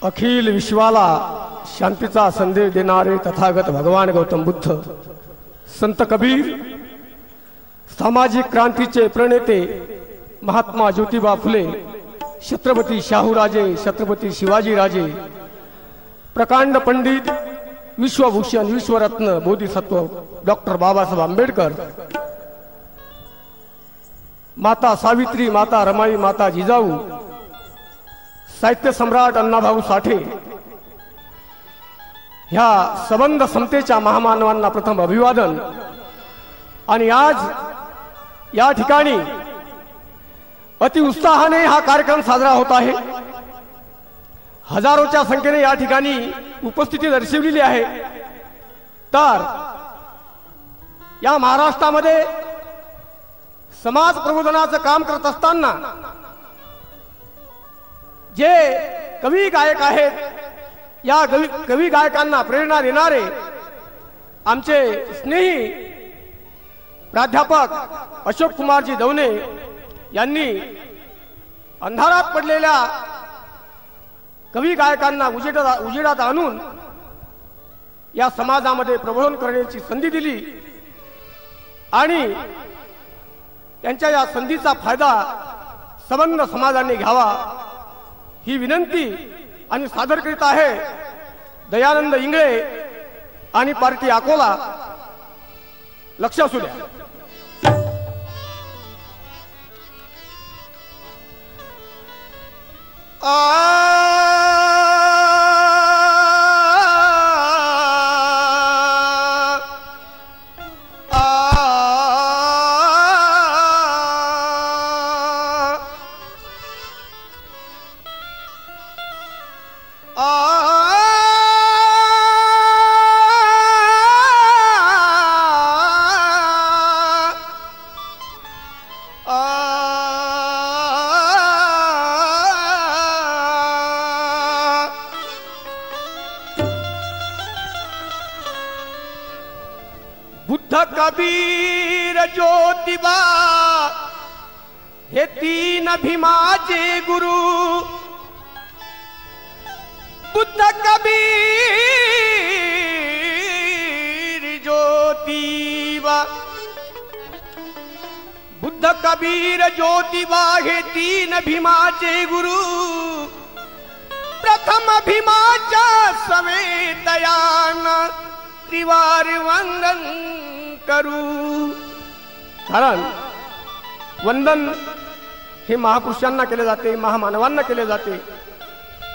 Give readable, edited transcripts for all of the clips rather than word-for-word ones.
अखिल विश्वाला शांतीचा संदेश देणारे तथागत भगवान गौतम बुद्ध, संत कबीर, सामाजिक क्रांतीचे प्रणेते महात्मा ज्योतिबा फुले, छत्रपती शाहूराजे, छत्रपती शिवाजीराजे, प्रकांड पंडित, विश्वभूषण, विश्वरत्न, बोधिसत्व डॉक्टर बाबासाहेब आंबेडकर, माता सावित्री, माता रमाई, माता जिजाऊ, साहित्य सम्राट अण्णाभाऊ साठे, ह्या संबंध समतेच्या महामानवांना प्रथम अभिवादन। आणि आज या ठिकाणी अति उत्साहाने हा कार्यक्रम साजरा होत आहे। हजारोच्या संख्येने या ठिकाणी उपस्थिती दर्शवलेली आहे। तर या महाराष्ट्रामध्ये समाज प्रबोधनाचं काम करत असताना जे कवी गायक आहेत, या कवी गायकांना प्रेरणा देणारे आमचे स्नेही प्राध्यापक अशोक कुमारजी दवणे यांनी अंधारात पडलेल्या कवी गायकांना उजेडात आणून या समाजामध्ये प्रबोधन करण्याची संधी दिली आणि त्यांच्या या संधीचा फायदा संबंध समाजाने घ्यावा ही विनंती आणि सादर करीत आहे दयानंद इंगळे आणि पार्टी अकोला। लक्ष असू द्या। बुद्ध कबीर ज्योतिबा हे तीन भीमाचे गुरु। बुद्ध कबीर ज्योतिबा, बुद्ध कबीर ज्योतिबा हे तीन भीमाचे गुरु। प्रथम भीमाच्या समेतयान त्रिवार वंदन करू। कारण वंदन हे महापुरुषांना केले जाते, महामानवांना केले जाते।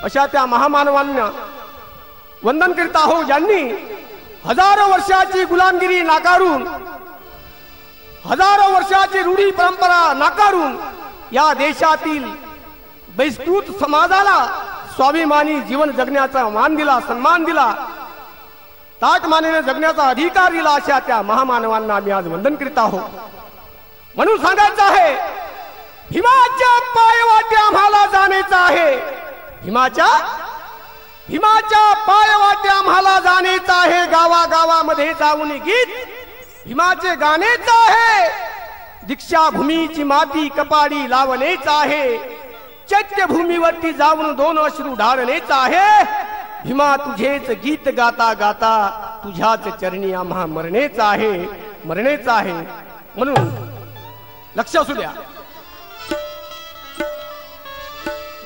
अशा त्या महामानवांना वंदन करीत आहोत ज्यांनी हजारो वर्षाची गुलामगिरी नाकारून, हजारो वर्षाची रूढी परंपरा नाकारून या देशातील बहिष्कृत समाजाला स्वाभिमानी जीवन जगण्याचा मान दिला, सन्मान दिला, ताटमानेने जगण्याचा अधिकार दिला। अशा त्या महामानवांना आम्ही आज वंदन करीत आहोत। म्हणून सांगायचं आहे भीमाच्या पायवाटे आम्हाला जाण्याचं आहे। भीमाच्या पायवाटे आम्हाला जाण्याचं आहे। गावागावामध्ये जाऊन गीत भीमाचे गाण्याचं आहे। दीक्षाभूमीची माती कपाडी लावण्याचं आहे। चैत्यभूमीवरती जाऊन दोन अश्रू ढाळण्याचं आहे। भीमा तुझेच गीत गाता गाता तुझ्याच चरणी आम्हा मरणेच आहे, मरणेच आहे। म्हणून लक्ष असू द्या।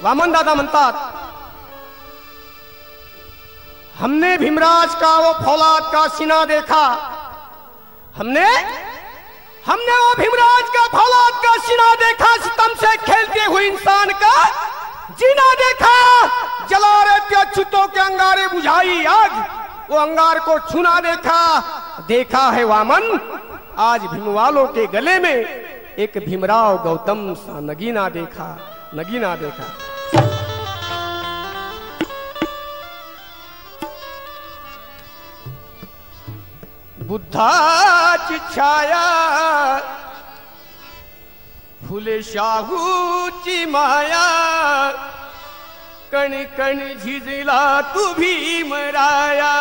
वामन दादा म्हणतात, हमने भीमराज का वो फौलाद का सीना देखा, हमने वो भीमराज का फौलाद का सीना देखा। सितम से खेलते हुए इंसान का जीना देखा। जला रहे थे अछूतों के अंगारे बुझाई आग, वो अंगार को छूना देखा। देखा है वामन आज भीमवालों के गले में एक भीमराव गौतम सा नगीना देखा, नगीना देखा। बुद्धाची छाया फुले शाहूची माया, कण कण झिजला तू भीमराया।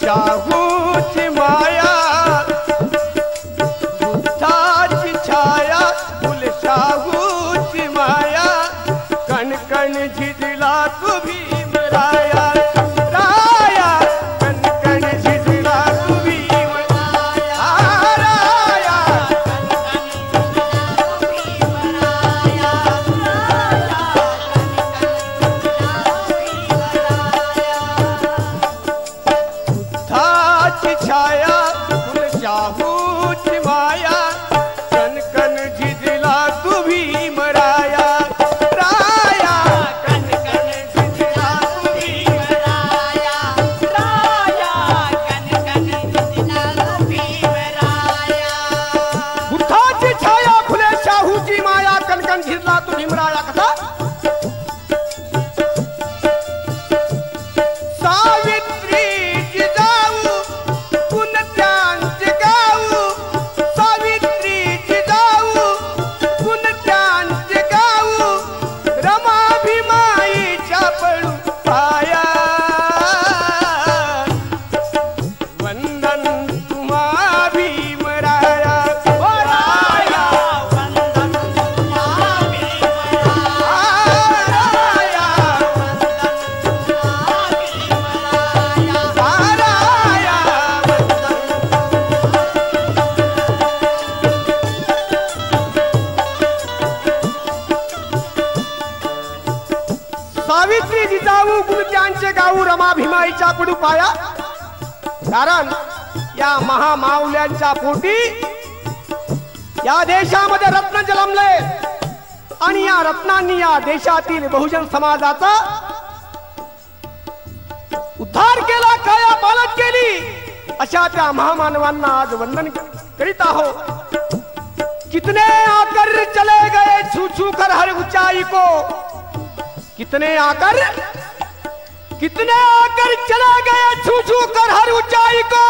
शाहूची माया बुद्धाची छाया फुल शाहूची माया कण कण झिजला तू भीमराया राया कण कण झिजला तू भीमराया राया बुद्धाची छाया फुल शाहूची माया कण कण झिजला तू भीमराया राया कण कण झिजला तू भीमराया राया कण कण झिजला तू भीमराया बुद्धाची छाया फुले शाहूची माया कण कण झिजला तू भीमराया कथा सावित्री जिजाऊ पुण्यांचे गाऊ सावित्री जिजाऊ पुण्यांचे गाऊ रमा भीमाईच्या पळू पाया वंदन तुम्हा भीमराया ओ राया वंदन तुम्हा भीमराया राया वंदन तुम्हा भीमराया राया सावित्री जिजाऊ गुरुत्यांचे गाऊ रमा भीमाईच्या पुढू पाया कारण या महामाऊल्यांच्या पोटी या देशामध्ये रत्न जन्मले आणि या रत्नांनी या देशातील बहुजन समाजाचा उद्धार केला काया पालट केली अशा त्या महामानवांना आज वंदन करीत आहोत कितने आकर चले गए छू छू कर हर ऊंचाई को कितने आकर चले गए छू छू कर हर ऊंचाई को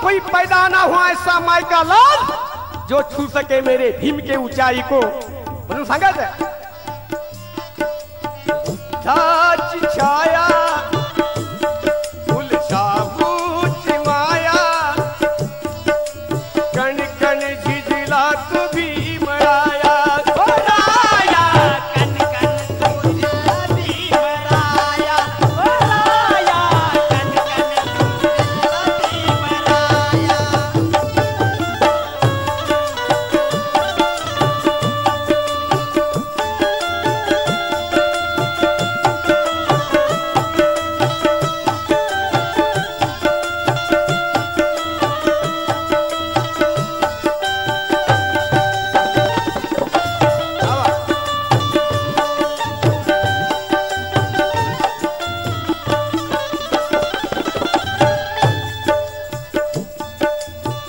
कोई पैदा ना हुआ ऐसा माई का लाल जो छू सके मेरे भीम के ऊंचाई को म्हणून सांगायचं बुद्धाची छाया फुल शाहूची माया कण कण झिजला तू भीमराया ओ राया कण कण झिजला भीमराया ओ राया कण कण झिजला भीमराया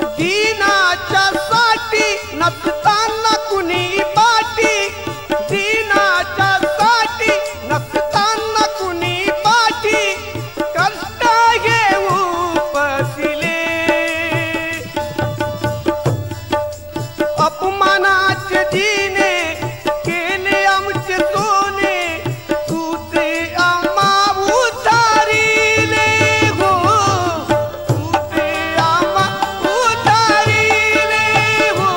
दीनाच्या साठी नसताना कुणी पाठी दीनाच्या साठी नसताना कुणी पाठी कष्ट घेऊ बसले अपमानाचे दिने केले आमचे सोने तुझे आम्हा उतारिले हो तुझे आम्हा उतारिले हो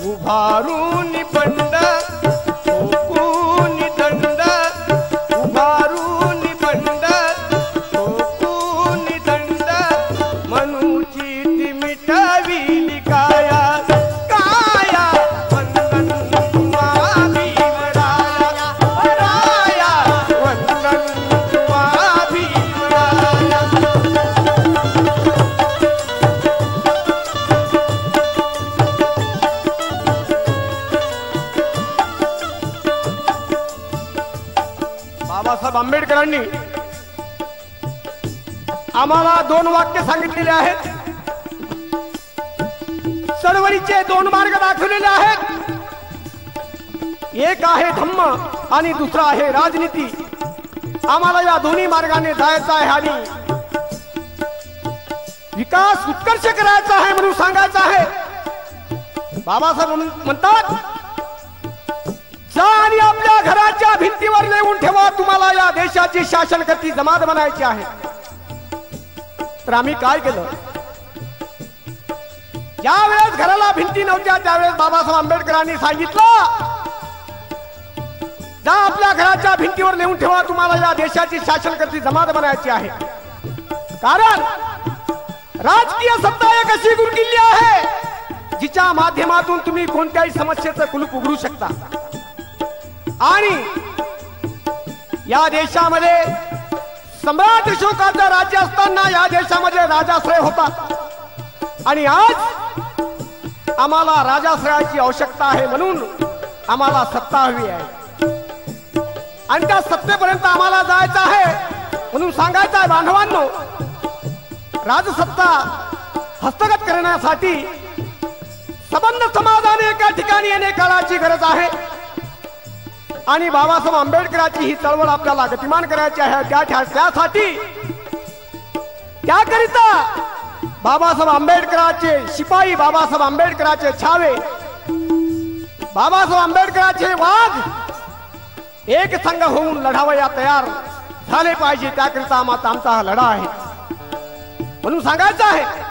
उभारून बंड ठोकून दंड उभारून बंड ठोकून दंड मनुची ती मिटाविली काया काया वंदन तुम्हा भीमराया राया वंदन तुम्हा भीमराया बाबासाहेब आंबेडकरांनी आम्हाला दोन वाक्य सांगितलेले आहेत चळवळीचे दोन मार्ग दाखवलेले आहेत एक आहे धम्म आणि दुसरा आहे राजनीती आम्हाला या दोन्ही मार्गाने जायचं आहे आणि विकास उत्कर्ष करायचा आहे म्हणून सांगायचं आहे बाबासाहेब म्हणतात जा आणि आपल्या घराच्या भिंतीवर लिहून ठेवा, तुम्हाला या देशाची शासनकर्ती जमात बनायची आहे. तर आम्ही काय केलं, ज्या वेळेस घराला भिंती नव्हत्या त्यावेळेस बाबासाहेब आंबेडकरांनी सांगितलं, जा आपल्या घराच्या भिंतीवर लिहून ठेवा, तुम्हाला या देशाची शासनकर्ती जमात बनायची आहे. कारण राजकीय सत्ता एक अशी गुरुकिल्ली आहे जिच्या माध्यमातून तुम्ही कोणत्याही समस्येचं कुलूप उघडू शकता. आणि या देशामध्ये सम्राट अशोकाचं राज्य असताना या देशामध्ये राजाश्रय होता. आणि आज आम्हाला राजाश्रयाची आवश्यकता आहे, म्हणून आम्हाला सत्ता हवी आहे. आणि त्या सत्तेपर्यंत आम्हाला जायचं आहे, म्हणून सांगायचं आहे बांधवांनो, राजसत्ता हस्तगत करण्यासाठी सबंध समाजाने एका ठिकाणी येणे काळाची गरज आहे. आणि बाबासाहेब आंबेडकरांची ही चळवळ आपल्याला गतिमान करायची आहे. त्यासाठी त्याकरिता बाबासाहेब आंबेडकरांचे शिपाई, बाबासाहेब आंबेडकरांचे छावे, बाबासाहेब आंबेडकरांचे वाघ एक संघ होऊन लढावया तयार झाले पाहिजे. त्याकरिता आमचा हा लढा आहे, म्हणून सांगायचं आहे.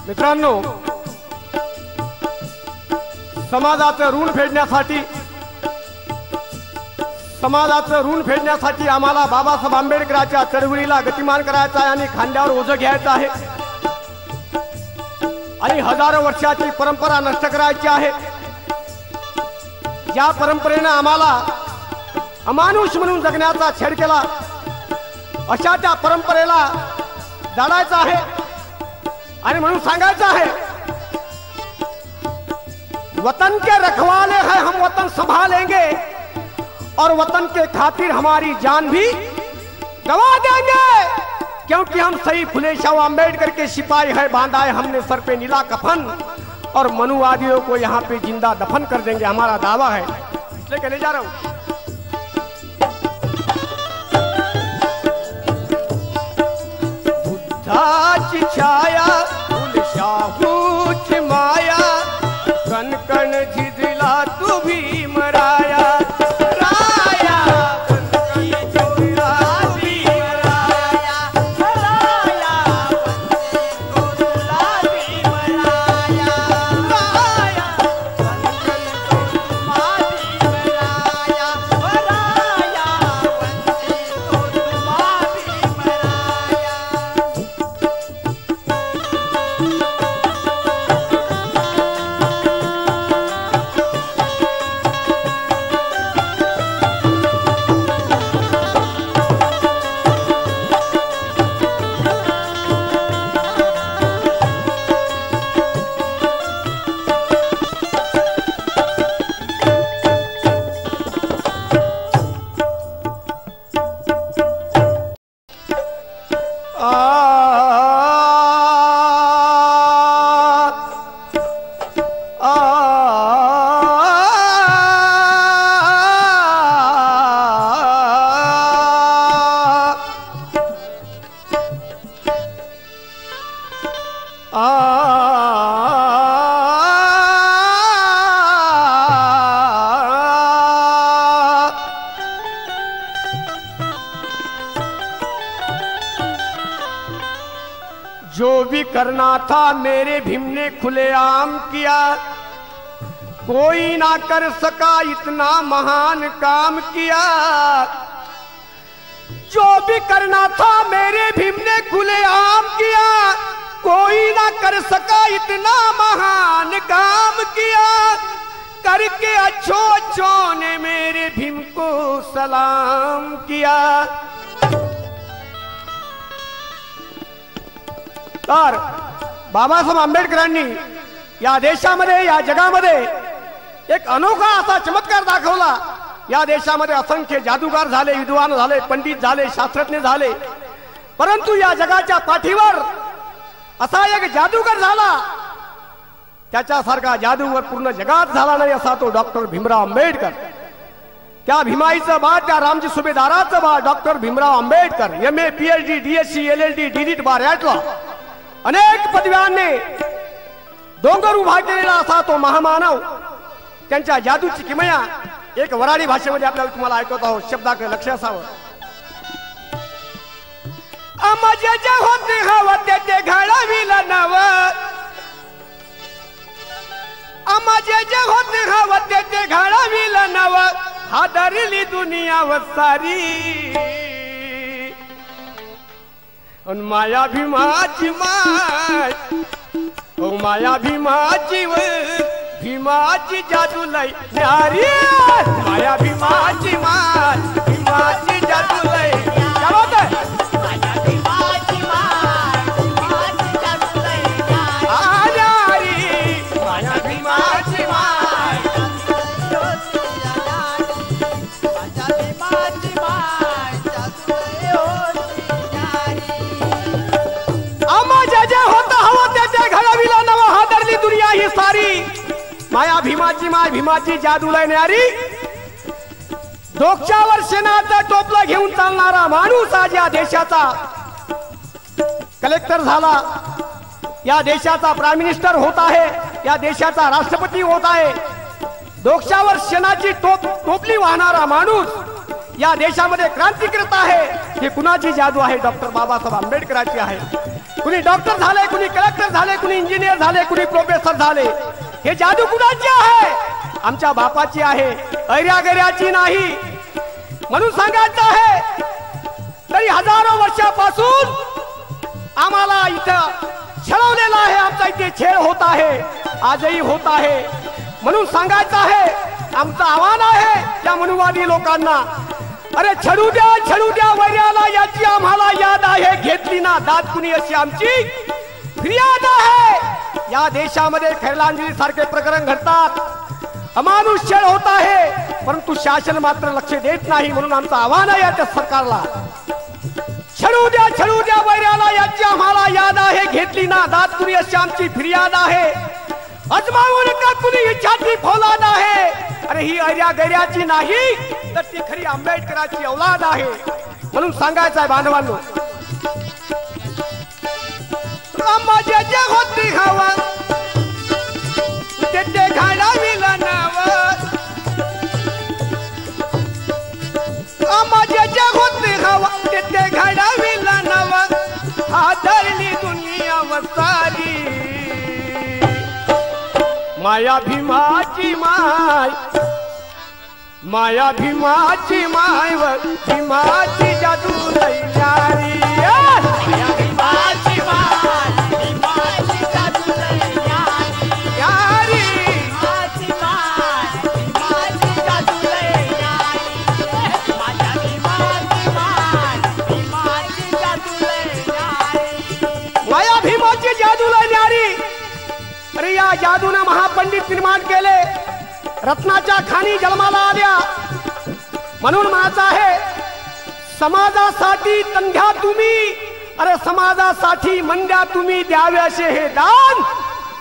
मित्रांनो, समाजाचं ऋण फेडण्यासाठी आम्हाला बाबासाहेब आंबेडकरांच्या चळवळीला गतिमान करायचं आहे आणि खांद्यावर ओझं घ्यायचं आहे. आणि हजारो वर्षाची परंपरा नष्ट करायची आहे. ज्या परंपरेनं आम्हाला अमानुष म्हणून जगण्याचा छेड केला, अशा त्या परंपरेला जाळायचं आहे. आणि म्हणून सांगायचं आहे, वतन के रखवाले हैं हम, वतन संभालेंगे और वतन के खातिर हमारी जान भी गवा देंगे, क्योंकि हम सही फुले शाह अम्बेडकर के सिपाही है, बांधा है हमने सर पे नीला कफन और मनुवादियों को यहाँ पे जिंदा दफन कर देंगे, हमारा दावा है. इसलिए कहने जा रहा हूं, बुद्धाची छाया शाहूची माया, कण कण झिजला तू भीम राया. जो भी करना था मेरे भीम ने खुलेआम किया, कोई ना कर सका इतना महान काम किया। जो भी करना था मेरे भीम ने खुलेआम किया, कोई ना कर सका इतना महान काम किया। करके अच्छों ने मेरे भीम को सलाम किया। तर बाबासाहेब आंबेडकरांनी या देशामध्ये या जगामध्ये एक अनोखा असा चमत्कार दाखवला। या देशामध्ये असंख्य जादूगार झाले, विद्वान झाले, पंडित झाले, शास्त्रज्ञ झाले, परंतु या जगाच्या पाठीवर असा एक जादूगर झाला, त्याच्यासारखा जादूगर पूर्ण जगात झाला नाही, असा तो डॉक्टर भीमराव आंबेडकर। त्या भीमाईचं बा, त्या रामजी सुभेदाराचं बा doctor Bhimrao Ambedkar. MA, PhD, DSc, LLD, DDit बारायतला अनेक पदव्यांनी डोंगर उभा केलेला असा तो महामानव। त्यांच्या जादूची किमया एक वराडी भाषेमध्ये आपल्याला तुम्हाला ऐकवत आहोत, शब्दाकडे लक्ष असावं। आमाजे जे होते हवते ते घडविला नव, आमाजे जे होते हवते ते घडविला नव, हादरली दुनिया वसारी। अन माया भीमाची माय, ओ माया भीमाची व भीमाची जादू लय न्यारी। माया भीमाची माय, भीमाची जादू लय माया भीमाची माय, भीमाची जादू लय न्यारी। माया भीमाची माय, माझ्या भीमाची माय जादू आमाजे जे होता हवं ते घडविला नव, हादरली दुनिया ही सारी। माया भीमाची माय, भीमाची जादू लय न्यारी। डोक्यावर शेणाचं टोपलं घेऊन चालणारा माणूस आज या देशाचा कलेक्टर झाला, या देशाचा प्राईम मिनिस्टर होत आहे, या देशाचा राष्ट्रपती होत आहे। डोक्यावर शेणाची टोपली वाहणारा माणूस या देशामध्ये क्रांती करत आहे। ही कुणाची जादू आहे? डॉक्टर बाबासाहेब आंबेडकरांची आहे। कुणी डॉक्टर झाले, कुणी कलेक्टर झाले, कुणी इंजिनियर झाले, कुणी प्रोफेसर झाले, हे जादू कुणाची आहे? आमच्या बापाची आहे, ऐर्यागैर्याची नाही। म्हणून सांगायचं आहे, तरी हजारो वर्षापासून आम्हाला इथं छळवलेला आहे, आमचा इथे छेड होत आहे, आजही होत आहे। म्हणून सांगायचं आहे, आमचं आव्हान आहे त्या मनुवादी लोकांना, अरे छळू द्या वैर्याला, याची आम्हाला याद आहे। घेतली ना दाद कुणी अशी आमची फिर्याद आहे। या देशामध्ये खैरलांजली सारखे प्रकरण घडतात, अमानुष छळ होत आहे, परंतु शासन मात्र लक्ष देत नाही। म्हणून आमचं आव्हान आहे त्या सरकारला, छळू द्या वैर्याला, याची आम्हाला याद आहे। घेतली ना दाद कुणी अशी आमची फिर्याद आहे। अजमावून का कुणी छाती फौलाद आहे, अरे ही ऐर्यागैर्याची नाही, तर ती खरी आंबेडकरांची औलाद आहे। म्हणून सांगायचं आहे बांधवांनो, आमाजे जे होती हवा ते घडविला नव, आमाजे जे होती हवा ते घडविला नव, हादरली दुनिया वसारी। माया भीमाची माय, माया भीमाची माय व भीमाची जादू लय न्यारी। माया भीमाची माय, भीमाची जादू लय न्यारी। भीमाची माय, भीमाची जादू लय माझ्या भीमाची माय, भीमाची जादू लय माया भीमाची जादू लय न्यारी। अरे या जादूने महापंडित निर्माण केले, रत्नाच्या खाणी जन्माला आल्या। म्हणून माझा आहे, समाजासाठी तंध्या तुम्ही, अरे समाजासाठी मंद्या तुम्ही द्यावे असे हे दान।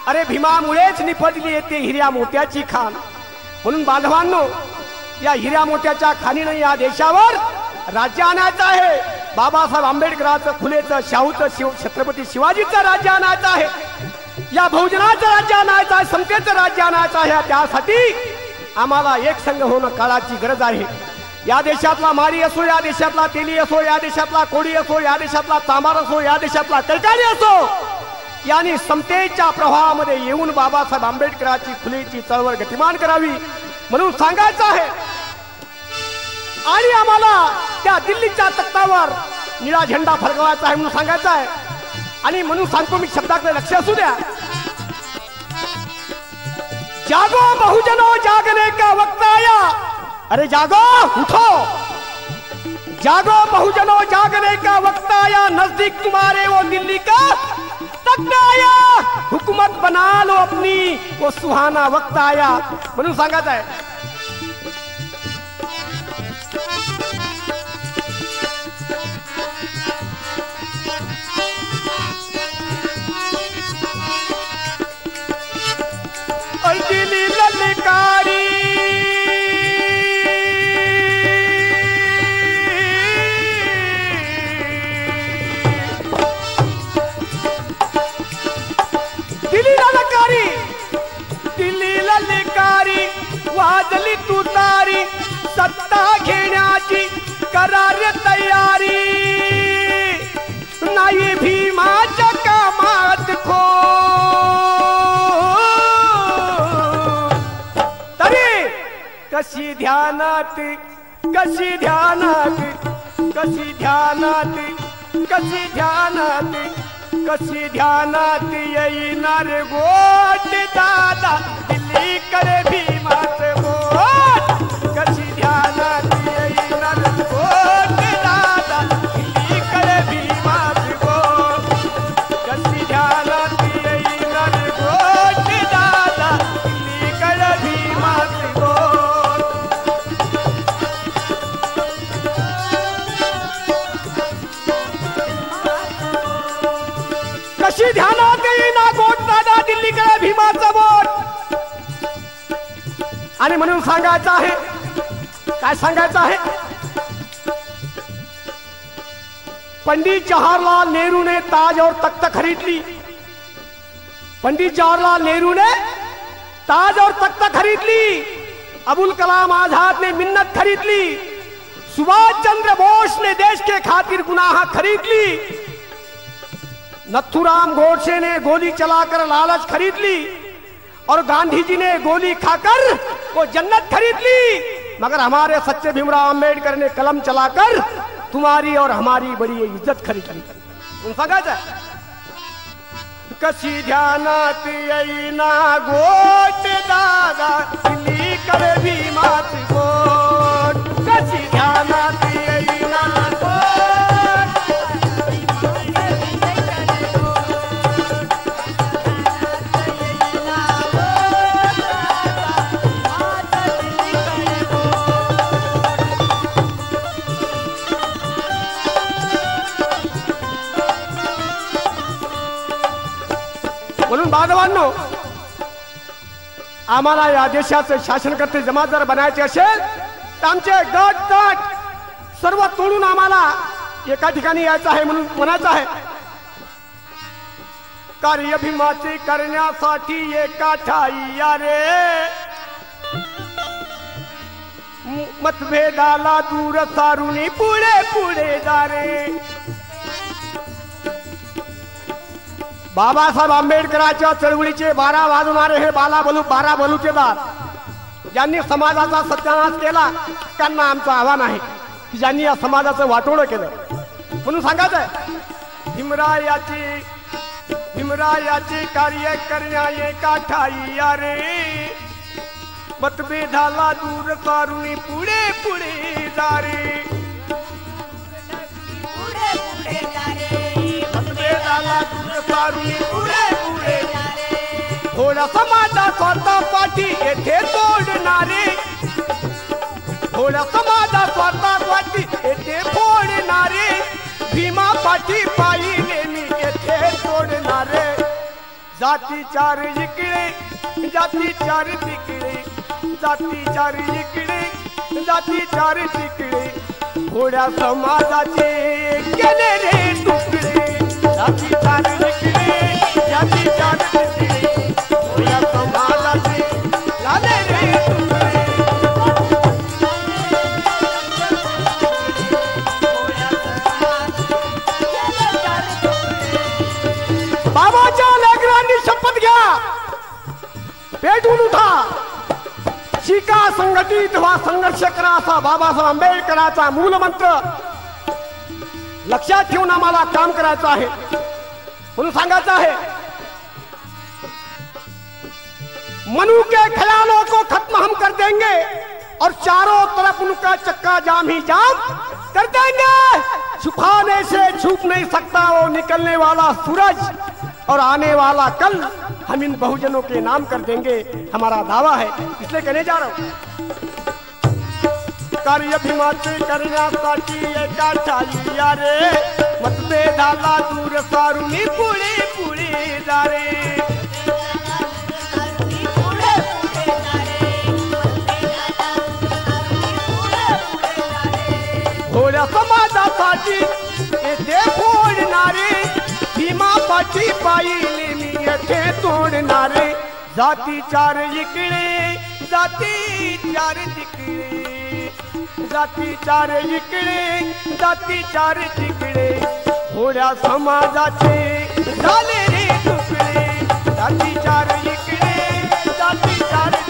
अरे भीमामुळेच निपजली येते हिऱ्या मोत्याची खाण। म्हणून बांधवांनो, या हिऱ्या मोत्याच्या खाणीने या देशावर राज्य आणायचं आहे। बाबासाहेब आंबेडकरांचं, फुलेचं, शाहूचं, छत्रपती शिवाजीचं राज्य आणायचं आहे, या बहुजनाचं राज्य आणायचं आहे, समतेचं राज्य आणायचं आहे. त्यासाठी आम्हाला एक संघ होणं काळाची गरज आहे. या देशातला माळी असो, या देशातला तेली असो, या देशातला कोळी असो, या देशातला चांभार असो, या देशातला कैकाडी असो, यांनी समतेच्या प्रवाहामध्ये येऊन बाबासाहेब आंबेडकरांची, फुलेची चळवळ गतिमान करावी म्हणून सांगायचं आहे. आणि आम्हाला त्या दिल्लीच्या तख्तावर निळा झेंडा फडकवायचा आहे म्हणून सांगायचं आहे. आणि म्हणून सांगतो मी, शब्दाकडे लक्ष असू द्या. जागो बहुजनो जागने का वक्त आया. अरे जागो, उठो. जागो बहुजनो जागने का वक्त आया, नजदीक तुम्हारे वो दिल्ली का तख्त आया, हुकूमत बना लो अपनी, वो सुहाना वक्त आया म्हणून सांगायचं आहे. दिल्ली ललकारी दिल्ली ललकारी वाजली तुतारी, सत्ता घेण्याची करार तयारी, नाही भीमाच्या कामात खो. तरी कशी ध्यानात, कशी ध्यानात, कशी ध्यानात, कशी ध्यानात, कशी ध्यानात येणार गोट दादा दिल्लीकडे भीमाचं बोट. कशी ध्यानात येणार गोट दादा दिल्लीकडे भीमाचं बोट. कशी ध्यानात येणार गोट दादा दिल्लीकडे भीमाचं बोट. कशी ध्यानात येईना गोट दादा दिल्लीकडे भीमाचं बोट. आणि म्हणून सांगायचं आहे, काय सांगायचं आहे, पंडित जवाहरलाल नेहरू ने ताज और तख्त खरीद ली. पंडित जवाहरलाल नेहरू ने ताज और तख्त खरीद ली. अबुल कलाम आजाद ने मिन्नत खरीद ली. सुभाष चंद्र बोस ने देश के खातिर गुनाह खरीद ली. नथुराम गोडसे ने गोली चलाकर लालच खरीद ली. और गांधी जी ने गोली खाकर वो जन्नत खरीद ली. मगर हमारे सच्चे भीमराव अंबेडकर ने कलम चलाकर तुम्हारी और हमारी बड़ी इज्जत खरीद ली. उन सांगायचं कशी ध्यानात येईना गोट दादा दिल्लीकडे भीमाचं बोट. कशी ध्यानात येईना गोट. म्हणून बांधवांनो, आम्हाला या देशाचे शासनकर्ते जमादार बनायचे असेल तर आमचे गट गट सर्व तोडून आम्हाला एका ठिकाणी यायचं आहे म्हणून म्हणायचं आहे. कार्य भीमाचे करण्यासाठी एका ठाई या रे, मतभेदाला दूर सारुनी पुढे पुढे जा रे. बाबासाहेब आंबेडकरांच्या चळवळीचे 12 वाजवणारे हे बारा बलुतेदार ज्यांनी समाजाचा सत्यानाश केला, त्यांना आमचं आव्हान आहे की ज्यांनी या समाजाचं वाटोळं केलं. म्हणून सांगायचंय, भीमरायाचे कार्य करण्या एका ठाई या रे, मतभेदाला दूर सारुनी पुढे पुढे जा रे. मतभेदाला दूर सारुनी पुढे पुढे जा रे. थोडा समाजा स्वतः पाठी येथे तोडणारे, थोडा समाजा स्वतः पाठी येथे फोडणारे, भीमा पाठी पायी नेहमी येथे तोडणारे. जाती चार इकडे, जाती चार तिकडे, जाती चार इकडे, जाती चार तिकडे, थोड्या समाजाचे केले रे तुकडे जाती चार इकडे जाती चार तिकडे थोड्या समाजाचे झाले रे तुकडे बाबाच्या लेकरांनी शपथ घ्या पेटून उठा शिका संघटित व्हा संघर्ष करा असा बाबासाहेब आंबेडकरांचा मूल मंत्र लक्षात ठेवून आम्हाला काम करायचं आहे म्हणून सांगायचं आहे मनु के ख्यालों को खत्म हम कर देंगे और चारों तरफ उनका चक्का जाम ही जाम कर देंगे छुपाने से छुप नहीं सकता वो निकलने वाला सूरज और आने वाला कल हम इन बहुजनों के नाम कर देंगे हमारा दावा है इसलिए कहने जा रहा हूं कार्य भीमाचे करण्यासाठी एका ठाईया रे मतभेदाला दूर सारुनी पुढे पुढे जा रे थोड्या समाजासाठी येथे फोडणारे भीमा पाठी पाहिली मी येथे तोडणारे जाती चार इकडे जाती चार तिकडे जाती चार इकडे जाती चार तिकडे थोड्या समाजाचे झाले रे तुकडे जाती चार इकडे जाती चार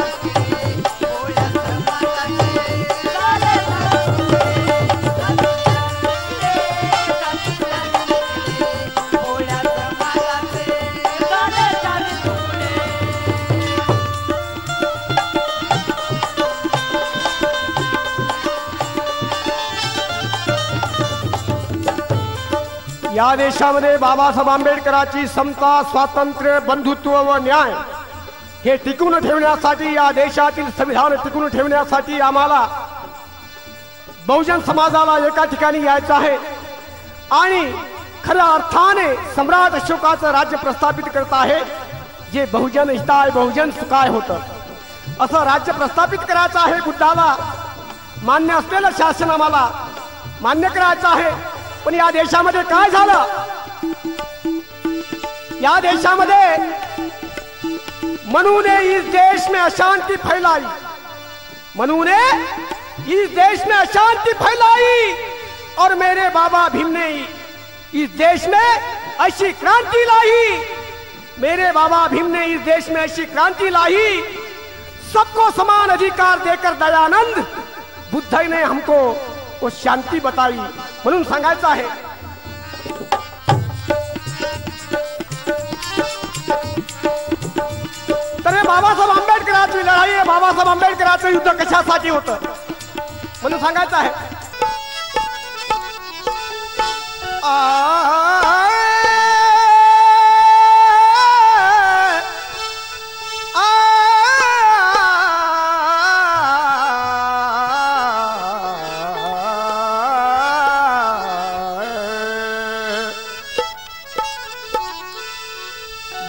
या देशामध्ये बाबासाहेब आंबेडकरांची समता स्वातंत्र्य बंधुत्व व न्याय हे टिकवून ठेवण्यासाठी या देशातील संविधान टिकवून ठेवण्यासाठी आम्हाला बहुजन समाजाला एका ठिकाणी यायचं आहे आणि खऱ्या अर्थाने सम्राट अशोकाचं राज्य प्रस्थापित करत आहे जे बहुजन हिताय बहुजन सुखाय होतं असं राज्य प्रस्थापित करायचं आहे बुद्धाला मान्य असलेलं शासन आम्हाला मान्य करायचं आहे पण या देशामध्ये काय झालं या देशामध्ये मनु ने इस देश में अशांति फैलाई मनु ने इस देश में अशांति फैलाई और मेरे बाबा भीम ने इस देश में ऐसी क्रांति लाई मेरे बाबा भीम ने इस देश में ऐसी क्रांति लाई सबको समान अधिकार देकर दयानंद बुद्ध ने हमको वो शांति बताई म्हणून सांगायचं आहे तर बाबासाहेब आंबेडकरांची लढाई आहे बाबासाहेब आंबेडकरांचं युद्ध कशासाठी होतं म्हणून सांगायचं आहे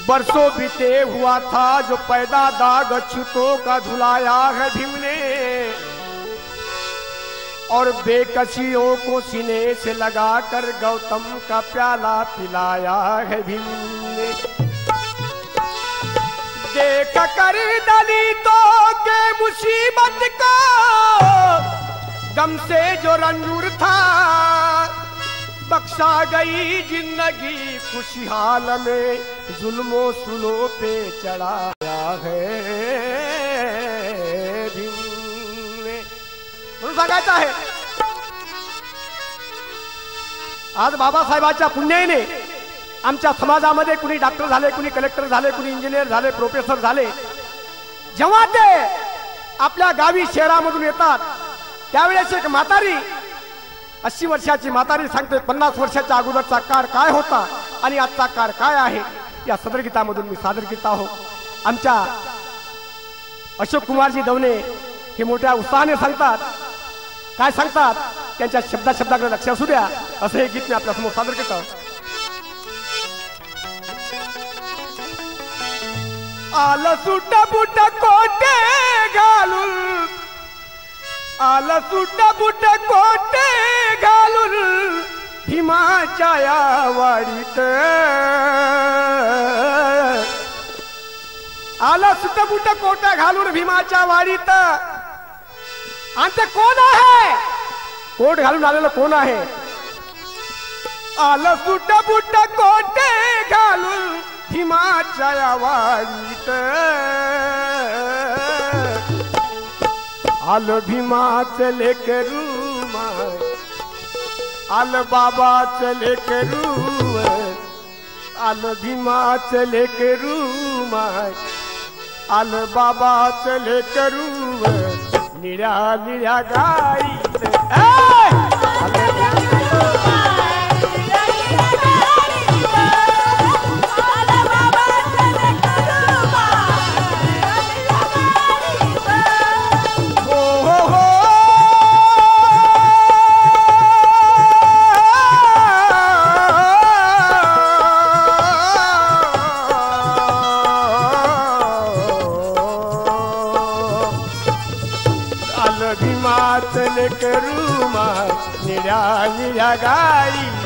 बरसों बीते हुआ था जो पैदा दाग अछूतों का धुलाया है भीम ने और बेकसियों को सीने से लगाकर गौतम का प्याला पिलाया है भीम ने देख कर दलितों के मुसीबत को गम से जो रंजूर था बख्शा गई जिंदगी खुशहाल में जुल्मो सुलो पे चढ़ाया है भीम ने म्हणून सांगायचं आहे आज बाबासाहेबांच्या पुण्याईने आमच्या समाजामध्ये कुणी डॉक्टर झाले कुणी कलेक्टर झाले कुणी इंजिनियर झाले प्रोफेसर झाले जेव्हा ते आपल्या गावी शहरामधून येतात त्यावेळेस एक म्हातारी 80 वर्षाची म्हातारी सांगते 50 वर्षाच्या अगोदरचा काळ काय होता आणि आजचा काळ काय आहे या सदरगीतामधून मी सादर करत आहो आमच्या अशोक कुमारजी दवणे हे मोठ्या उत्साहाने सांगतात काय सांगतात त्यांच्या शब्दाकडे लक्ष असू द्या असं हे गीत मी आपल्या समोर सादर करतो आल सुट बुट कोटे घालून आला सुट बुट कोटे घालून भीमाच्या या वाडीत आला सुट बुट कोटा घालून भीमाच्या वाडीत आणि ते कोण आहे कोट घालून आलेलं कोण आहे आलं सुट बुट कोटे घालून भीमाच्या या वाडीत आलं भीमाचं लेकरू माय आलं बाबाचं लेकरू आलं भीमाचं लेकरू माय आलं बाबाचं लेकरू निळ्या निळ्या गाईत भीमाचं करू माय निळ्या निळ्या गाईत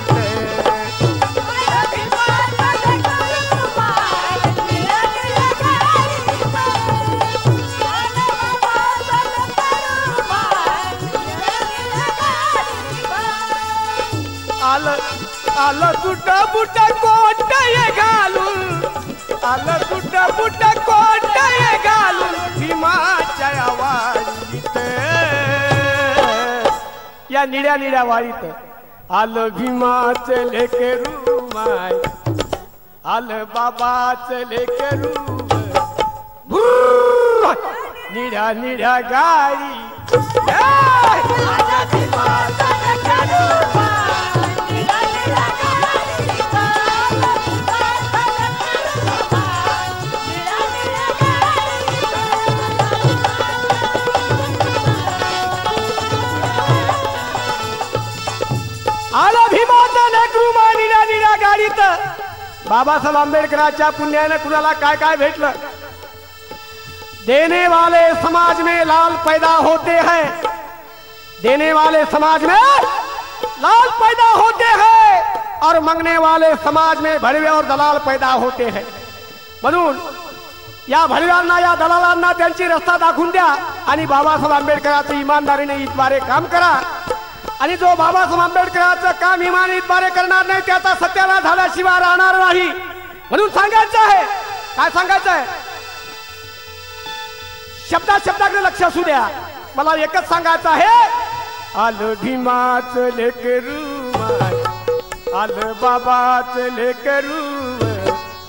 आलं सुट बुट कोट घालून आलं सुट बुट कोट घालून भीमाच्या वाडीत या निळ्या निळ्या वाडीत आलं भीमाचं लेकरू माय आलं बाबाचं लेकरू निळ्या निळ्या गाडी आला भीमाचा लेकरू मा निळ्या निळ्या गाडीत बाबासाहेब आंबेडकरांच्या पुण्याने कुणाला काय काय भेटलं देने वाले समाज में लाल पैदा होते हैं देने वाले समाज में लाल पैदा होते हैं और मांगने वाले समाज में भडवे और दलाल पैदा होते हैं म्हणून या भडव्यांना या दलालांना त्यांची रस्ता दाखवून द्या आणि बाबासाहेब आंबेडकरांचं इमानदारीने इतबारे काम करा आणि जो बाबासाहेब आंबेडकरांचं काम इमानदारीने करणार नाही त्याचा सत्यानाश झाल्याशिवाय राहणार नाही म्हणून सांगायचं आहे काय सांगायचं आहे शब्दाकडे लक्ष असू द्या मला एकच सांगायचं आहे आलं भीमाचं लेकरू माय आलं बाबाचं लेकरू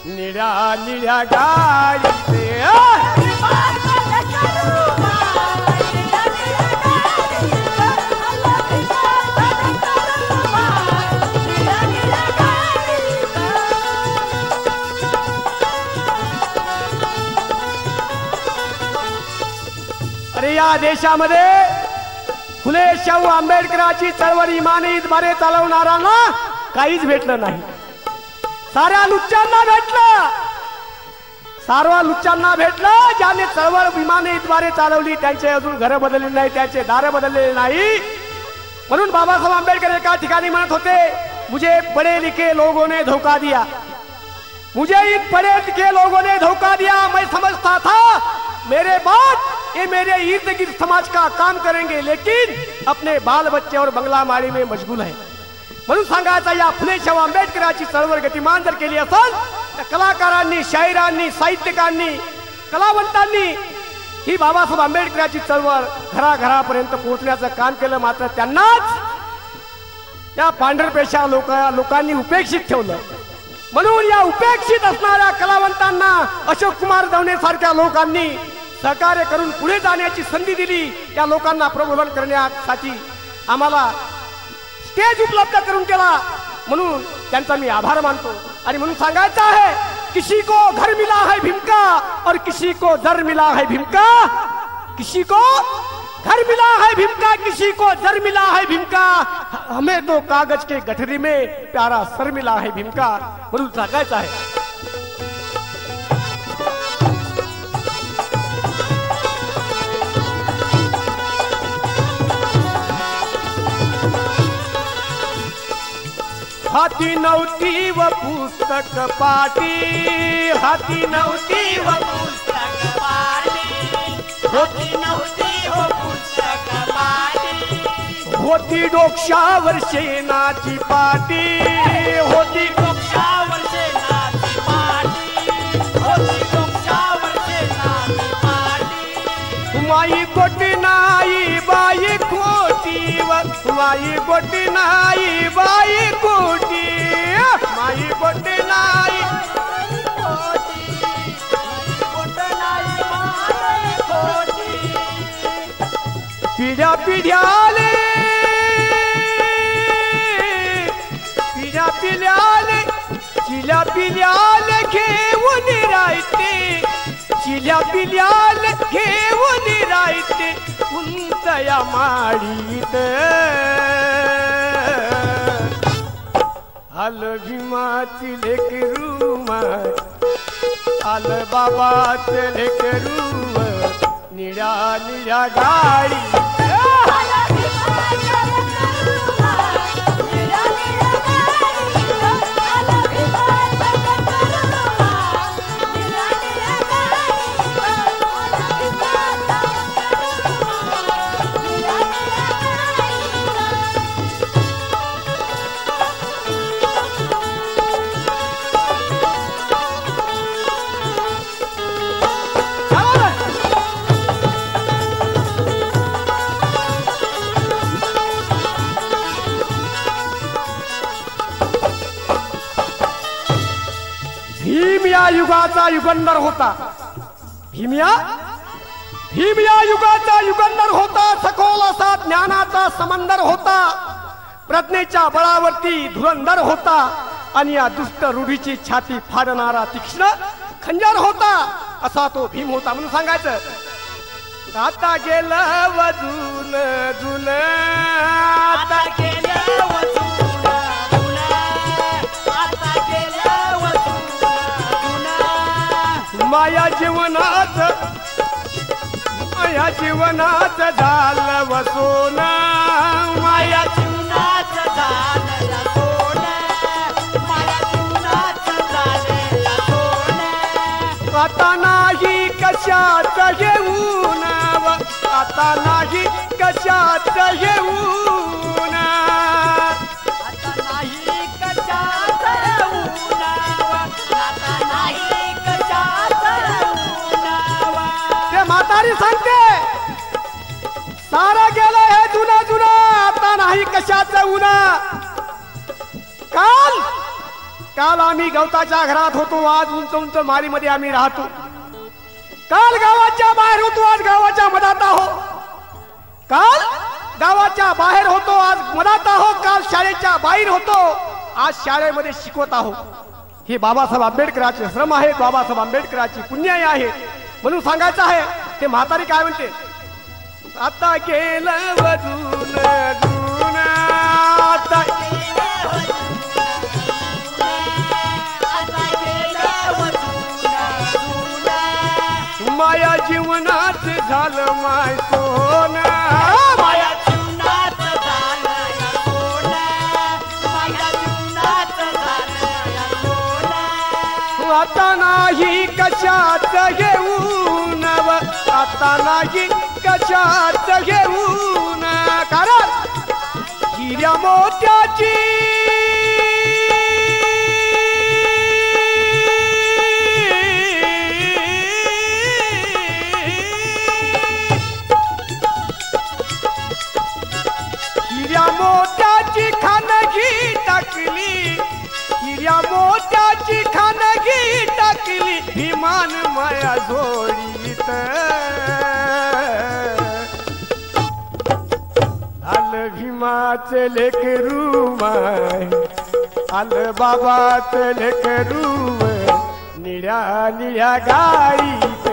निळ्या निळ्या गाडीत अरे या देशामध्ये फुले शाहू आंबेडकरांची चळवळ इमानीद्वारे चालवणाऱ्यांना काहीच भेटलं नाही साऱ्या लुच्च्यांना भेटलं सारवा लुच्च्यांना भेटलं ज्याने चळवळ इमानीद्वारे चालवली त्यांचे अजून घर बदलले नाही त्यांचे दार बदललेले नाही म्हणून बाबासाहेब आंबेडकर एका ठिकाणी म्हणत होते मुझे पढ़े लिखे लोगों ने धोखा दिया मुझे इन पढ़े लिखे लोगों ने धोखा दिया मैं समझता था मेरे बाद ये मेरे इर्द गिर्द समाज का काम करेंगे लेकिन अपने बाल बच्चे और बंगला मारी में मशगूल है म्हणून सांगायचं या फुले शाहू आंबेडकरांची चळवळ गतिमान जर केली असेल तर कलाकारांनी शाहिरांनी साहित्यकारांनी कलावंतांनी ही बाबासाहेब आंबेडकरांची चळवळ घराघरापर्यंत पोहोचण्याचं काम केलं मात्र त्यांनाच त्या पांढरपेशा लोकांनी उपेक्षित ठेवलं म्हणून या उपेक्षित असणाऱ्या कलावंतांना अशोक कुमार दवणे सारख्या लोकांनी सहकार्य करून पुढे जाण्याची संधी दिली त्या लोकांना प्रबोधन करण्यासाठी आम्हाला स्टेज उपलब्ध करून दिला म्हणून त्यांचा मी आभार मानतो आणि म्हणून सांगायचं आहे किसी को घर मिला है भीम का और किसी को दर मिला है भीम का किसी को घर मिला है भीम का किसी को दर मिला है भीम का हमें तो कागज के गठरी में प्यारा सर मिला है भीम का म्हणून सांगायचं आहे हाती नव्हती व पुस्तक पाटी, हाती नव्हती व पुस्तक पाटी, होती नव्हती हो पुस्तक पाटी, होती डोक्यावर शेणाची पाटी, होती डोक्यावर शेणाची पाटी, होती डोक्यावर शेणाची पाटी. माई गोटी नाही बाई खोटी व माई गोटी नाही बाई खोटी, माई गोटी नाही पिढ्या पिढ्याले, पिढ्या पिढ्याले, चिल्या पिल्याले घेऊन राहते, चिल्या पिल्याले घेऊन राहते उंचया माडीत. आल भीमाची लेकरू माय, आल बाबाच लेकरू निळ्या निळ्या गाडी. भीम या युगाचा युगंधर होता, भीम या युगाचा युगंधर होता, सखोल असा ज्ञानाचा समंदर होता, प्रज्ञेच्या बळावरती धुरंधर होता आणि या दुष्ट रूढीची छाती फाडणारा तीक्ष्ण खंजर होता. असा तो भीम होता म्हणून सांगायचं. आता गेलं वजून जुन, आता गेलं वचून जुन, आता गेलं वचून जुन. माया जीवनात झालं वसून, माया जीवनात झालं सोनं, माया जीवनात झालं सोनं. आता नाही कशात घेऊन, आता नाही कशात घेऊन, आता नाही कशात ऊन, आता नाही कशात ऊन. ते म्हातारी सांगते सारा गेलं हे जुना जुना, आता नाही कशाच उन्हा. काल आम्ही गवताच्या घरात होतो, आज उंच उंच माळीमध्ये आम्ही राहतो. काल गावाच्या बाहेर होतो, आज गावाच्या मधात आहो. काल गावाच्या बाहेर होतो, आज मधात आहो. काल शाळेच्या बाहेर होतो, आज शाळेमध्ये शिकवत आहो. हे बाबासाहेब आंबेडकरांचे श्रम आहेत, बाबासाहेब आंबेडकरांची पुण्याई आहे म्हणून सांगायचं आहे. ते म्हातारी काय म्हणते, आता गेलं वजून जुन, आता माया जीवनात झालं माय सोन, माया जीवनात झालं सोनं, माया जीवनात झालं सोनं. आता नाही कशात घेऊन, आता नाही कशात घेऊन. कारण हिऱ्या मोत्याची मोत्याची खानगी टाकली, हिऱ्या मोत्याची खानगी टाकली भीमान माया जोडीत. आल भीमाचे लेकरू माय, आल बाबाचे लेकरू निळ्या निळ्या गाईत.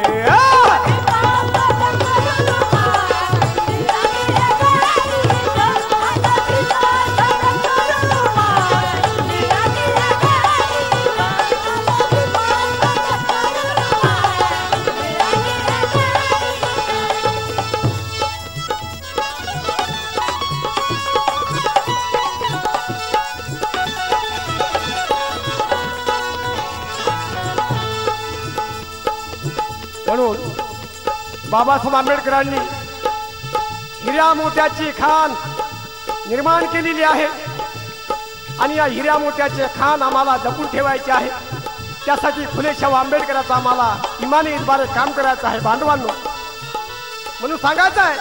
म्हणून बाबासाहेब आंबेडकरांनी हिऱ्या मोत्याची खाण निर्माण केलेली आहे आणि या हिऱ्या मोत्याचे खाण आम्हाला जपून ठेवायचे आहे. त्यासाठी फुले शाहू आंबेडकरांचं आम्हाला इमानीद्वारे काम करायचं आहे बांधवांनो. म्हणून सांगायचं आहे,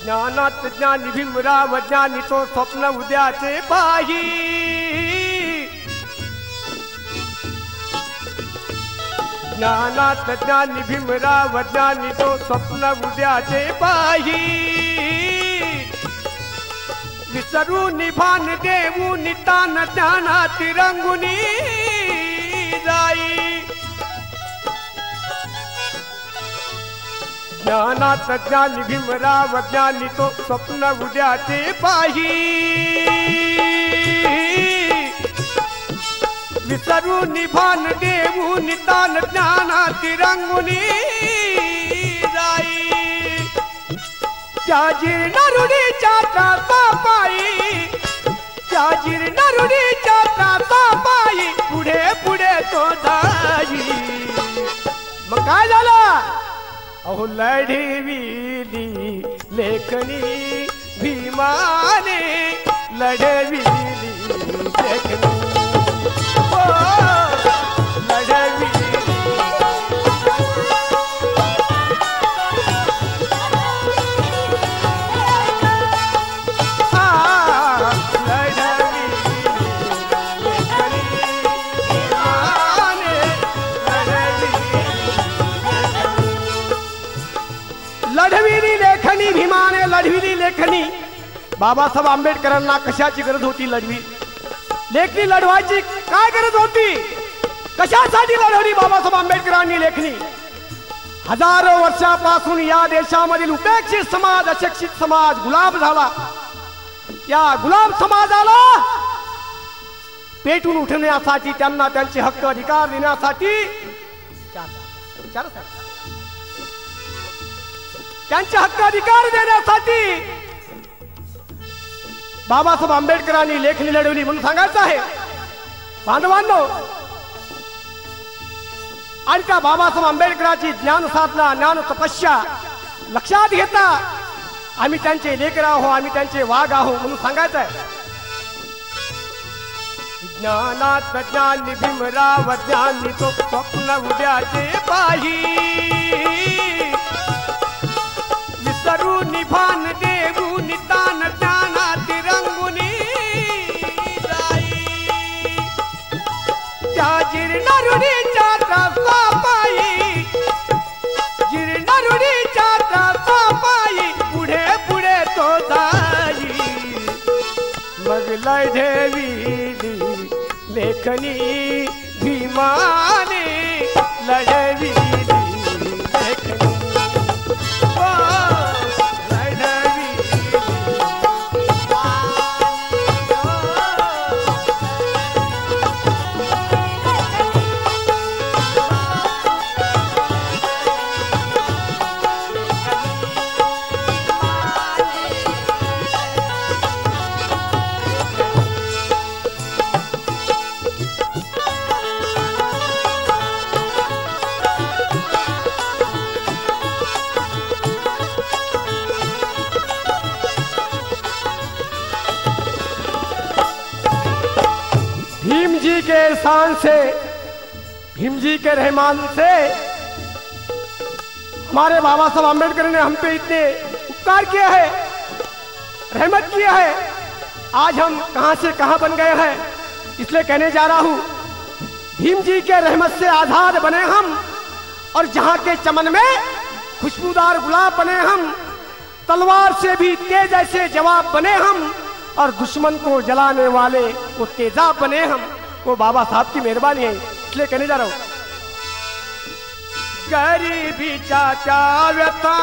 ज्ञानात ज्ञानी भीमराव ज्ञानी तो स्वप्न उद्याचे पाही. ज्ञानात ज्ञानी भीमराव ज्ञानी तो स्वप्न उद्याचे पाही. विसरू निभान देऊ नितान ज्ञानात रंगुनी जाई. ज्ञानात ज्ञानी भीमराव ज्ञानी तो स्वप्न उद्याचे पाही. विसरू निभान देऊ नितान ज्ञानात रंगुनी जाई. त्या जीर्ण रूढीच्या त्रासा पायी, त्या जीर्ण रूढीच्या त्रासा पायी पुढे पुढे तो जाई. मग काय झालं? अहो लढविली लेखनी भीमाने, लढविली लेखनी लढविली. लढविली लेखनी भीमाने, लढविली लेखनी. बाबासाहेब आंबेडकरांना कशाची गरज होती? लेखनी लढवायची काय गरज होती? कशासाठी लढवली बाबासाहेब आंबेडकरांनी लेखनी? हजारो वर्षापासून या देशामधील उपेक्षित समाज, अशिक्षित समाज गुलाम झाला. या गुलाम समाजाला पेटून उठण्यासाठी, त्यांना त्यांचे हक्क अधिकार देण्यासाठी, त्यांचे हक्क अधिकार देण्यासाठी बाबासाहेब आंबेडकरांनी लेखनी लढवली. म्हणून सांगायचं आहे बांधवांनो, आणि त्या बाबासाहेब आंबेडकरांची ज्ञान साधना, ज्ञान तपस्या लक्षात घेता आम्ही त्यांचे लेकर आहो, आम्ही त्यांचे वाघ आहो. म्हणून सांगायचं आहे, ज्ञानात ज्ञानी भीमराव ज्ञानी तो स्वप्न उद्याचे पाही. विसरू निभान देऊ नितान ज्ञानात रंगुनी जाई. त्या जीर्ण रूढीच्या त्रासा पायी, जीर्ण रूढीच्या त्रासा पायी पुढे पुढे तो जाई. मग लढविली लेखनी भीमाने, लढविली लेखनी भीम जी के एहसान से, भीम जी के रहमान से हमारे बाबा साहब आंबेडकर ने हम पे इतने उपकार किए हैं, रहमत किया है. आज हम कहां से कहां बन गए हैं. इसलिए कहने जा रहा हूं, भीम जी के रहमत से आजाद बने हम, और जहां के चमन में खुशबूदार गुलाब बने हम, तलवार से भी तेज ऐसे जवाब बने हम, और दुश्मन को जलाने वाले वो तेजाब बने हम. वो बाबा साहब की मेहरबानी है. इसलिए कहने जा रहा हूं, गरीबी चाचा व्यथा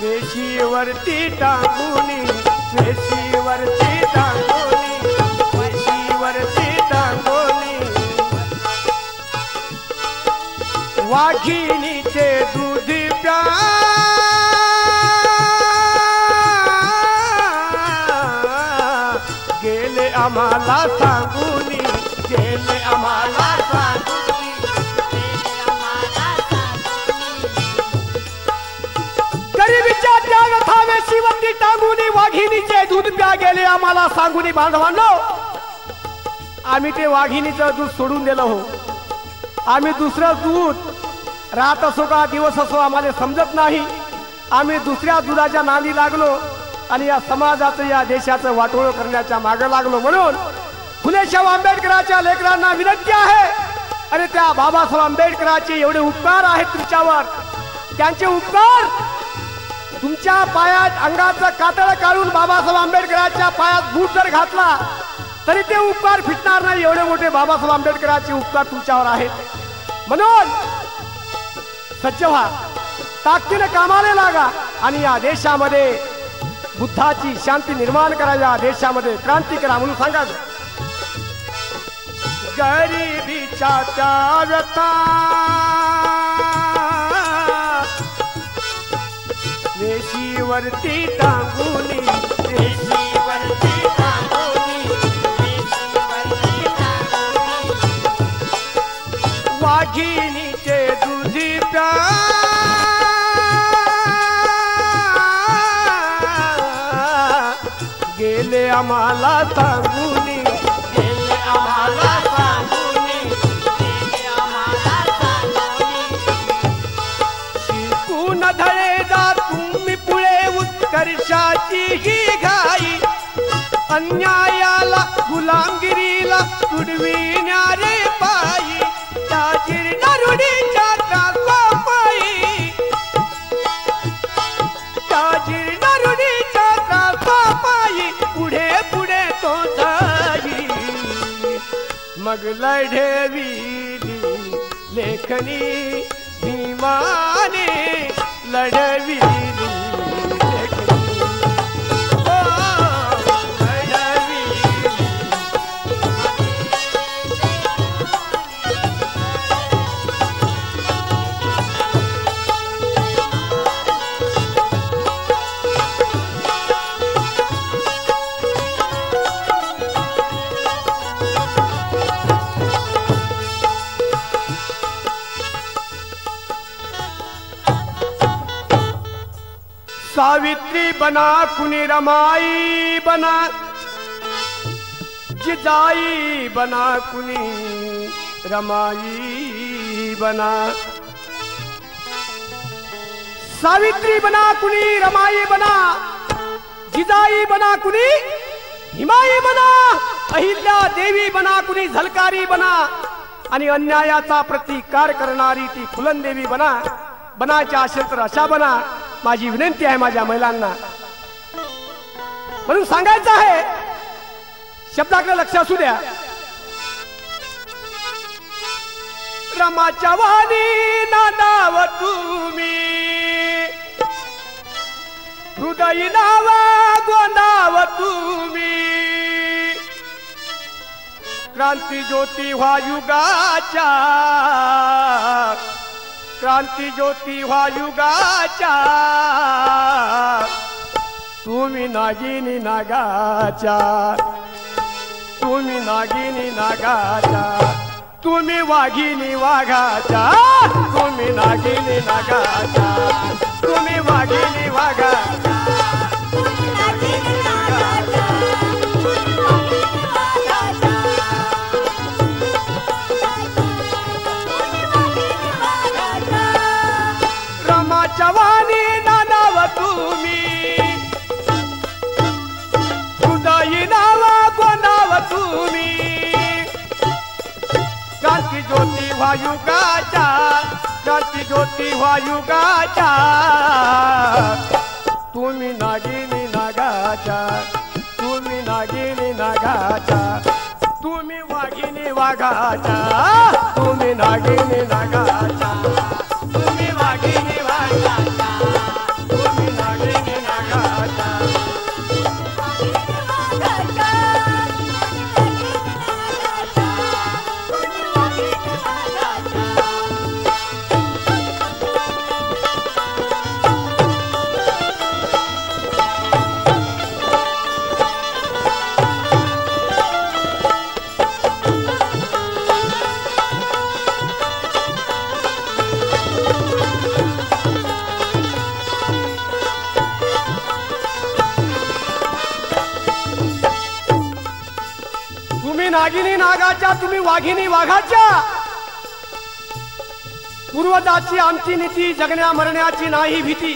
वेशीवरती टांगुनी, वेशीवरती टांगुनी, वेशीवरती टांगुनी. वाघिणीचे दूध प्या, आम्हाला सांगून गेले आम्हाला सांगून गरिबीच्या त्या व्यथावे शिवंती टांगून वाघिणीचे दूध प्या गेले आम्हाला सांगून बांधवांनो आम्ही ते वाघिणीचं दूध सोडून दिलं हो आम्ही दुसरं दूध रात असो का दिवस असो आम्हाला समजत नाही आम्ही दुसऱ्या दुधाच्या नादी लागलो आणि या समाजाचं या देशाचं वाटोळ करण्याच्या मागे लागलो म्हणून फुले शाहू आंबेडकरांच्या लेकरांना विनंती आहे आणि त्या बाबासाहेब आंबेडकरांचे एवढे उपकार आहेत तुमच्यावर त्यांचे उपकार तुमच्या पायात अंगाचं कातळ काढून बाबासाहेब आंबेडकरांच्या पायात बूट जर घातला तरी ते उपकार फिटणार नाही एवढे मोठे बाबासाहेब आंबेडकरांचे उपकार तुमच्यावर आहेत म्हणून सज्ज व्हा ताकदीने कामाला लागा आणि या देशामध्ये बुद्धाची शांती निर्माण करा या देशामध्ये क्रांती करा म्हणून सांगा गरिबीच्या त्या व्यथा वेशीवरती टांगून वाघिणीचे दुधी प्या गेले आम्हाला सांगून गेले आम्हाला सांगून शिकून धळे जा तुम्ही पुढे उत्कर्षाची ही घाई अन्यायाला गुलामगिरीला तुडविणारे पायी त्या जीर्ण रूढीच्या त्रासापायी त्या जीर्ण रूढीच्या त्रासापायी पुढे पुढे तो जाई मग लढविली लेखनी भीमाने लढविली सावित्री बना कुनी रमाई बना जिजाई बना कुनी रमाई बना सावित्री बना कुनी रमाई बना जिजाई बना कुनी हिमाई बना अहिल्या देवी बना कुनी झलकारी बना आणि अन्यायाचा प्रतिकार करणारी ती फुलंदेवी बना बनायच्या असेल तर अशा बना माझी विनंती आहे माझ्या महिलांना म्हणून सांगायचं आहे शब्दाकडे लक्ष असू द्या रमाच्या वाणी नादाव तुम्ही हृदय नाव गोंदाव तुम्ही क्रांती ज्योती व्हा युगाच्या क्रांती ज्योती व्हा युगाच्या तुम्ही नागिनी नागाच्या तुम्ही नागिनी नागाच्या तुम्ही वाघिनी वाघाच्या तुम्ही नागिनी नागाच्या तुम्ही वाघिनी वाघाच्या जवानी नाव तुम्ही हृदय नाव गोनाव तुम्ही क्रांती ज्योती वायुगाच्या क्रांती ज्योती वायुगाच्या तुम्ही नागिनी नागाच्या तुम्ही नागिनी नागाच्या तुम्ही वाघिनी वाघाच्या तुम्ही नागिनी नागाच्या तुम्ही वाघिनी वाघाच्या तुम्ही नागिनी नागाच्या नागिनी नागाच्या तुम्ही वाघिनी वाघाच्या पूर्वजाची आमची नीती जगण्या मरण्याची नाही भीती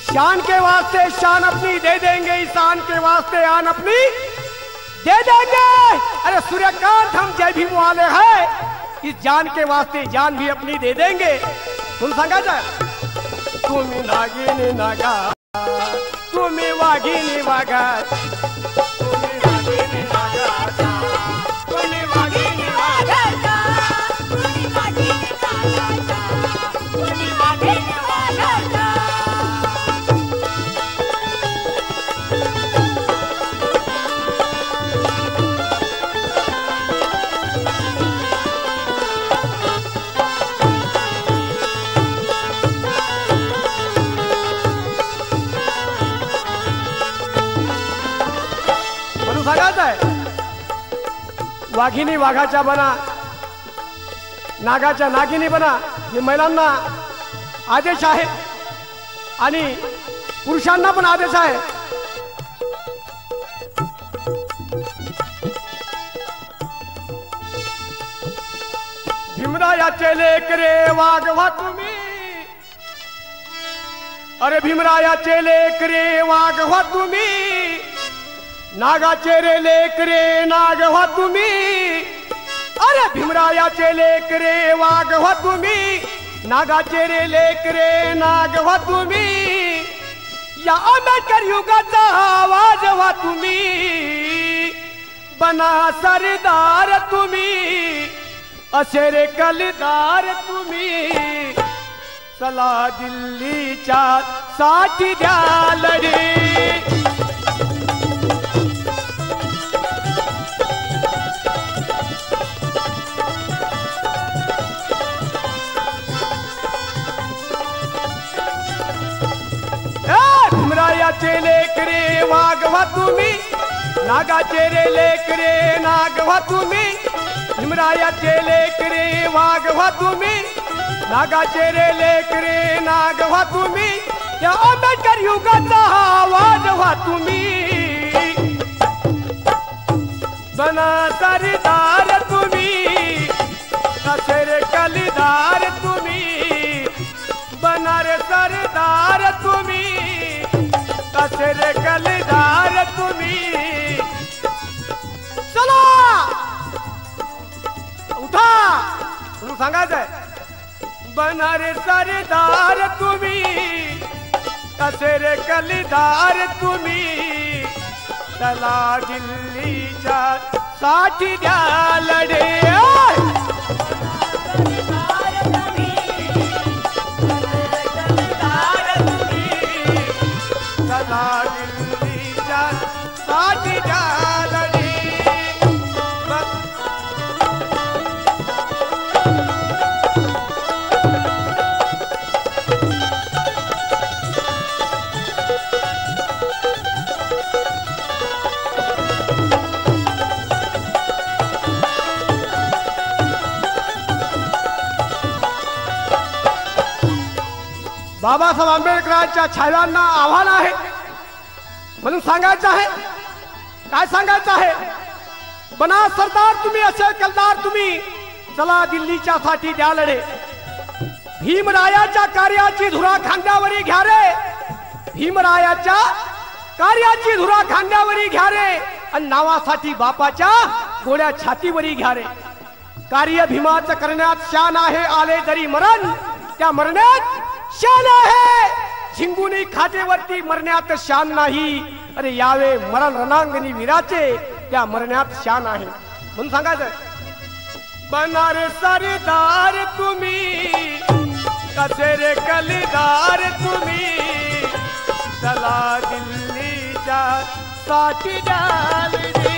शान के वास्ते शान अपनी दे देंगे ईशान के वास्ते आन अपनी दे देंगे अरे सूर्यकांत हम जय भीम वाले हैं इस जान के वास्ते जान भी अपनी दे देंगे तुम सांगायचं तुम्ही नागिनी नागा तुम्ही वाघिनी वाघा तुम्ही नागिनी नागाच्या तुम्ही वाघिनी वाघाच्या तुम्ही वाघिणी नागाच्या तुम्ही वाघिणी वाघाच्या सांगायचं आहे वाघिनी वाघाच्या बना नागाच्या नागिनी बना हे महिलांना आदेश आहे आणि पुरुषांना पण आदेश आहे भीमरायाचे लेकरे वाघवा तुम्ही अरे भीमरायाचे लेकरे वाघवा तुम्ही नागाचे रे लेकरे नाग व्हा तुम्ही अरे भीमरायाचे लेकरे वाघ व्हा तुम्ही नागाचे रे लेकरे नाग व्हा तुम्ही या आंबेडकर युगाचा आवाज व्हा तुम्ही बना सरदार तुम्ही असे रे कलदार तुम्ही चला दिल्लीच्या साठी द्या लढे भीमरायाचे लेकरे वाघवा तुम्ही नागाचे रे लेकरे नागवा तुम्ही भीमरायाचे लेकरे वाघवा तुम्ही नागाचे रे लेकरे नागवा तुम्ही या आंबेडकर युगाचा आवाज व्हा तुम्ही बना सरदार तुम्ही कसे रे कलदार तुम्ही बना रे सरदार तुम्ही कसे रे कलदार तुम्ही चला उठा तुम्ही सांगायचंय बना रे सरदार तुम्ही कसे रे कलदार तुम्ही चला दिल्लीच्या साठी द्या लढे दिल्लीच्या साठी द्या लढे बाबासाहेब आंबेडकरांच्या छायांना आव्हान आहे म्हणून सांगायचं आहे काय सांगायचं आहे बना सरदार तुम्ही असे कलदार तुम्ही चला दिल्लीच्या साठी द्या लढे भीमरायाच्या कार्याची धुरा खांद्यावरी घ्या रे भीमरायाच्या कार्याची धुरा खांद्यावरी घ्या रे आणि नावासाठी बापाच्या गोड्या छातीवरी घ्या रे कार्य भीमाचं करण्यात शान आहे आले जरी मरण त्या मरण्यात शान आहे झिंगुनी खाटेवरती मरण्यात शान नाही अरे यावे मरण रणांगणी वीराचे त्या मरण्यात शान आहे म्हणून सांगायचं बना रे सरदार तुम्ही कसे रे कलदार तुम्ही चला दिल्लीच्या साठी द्या लढे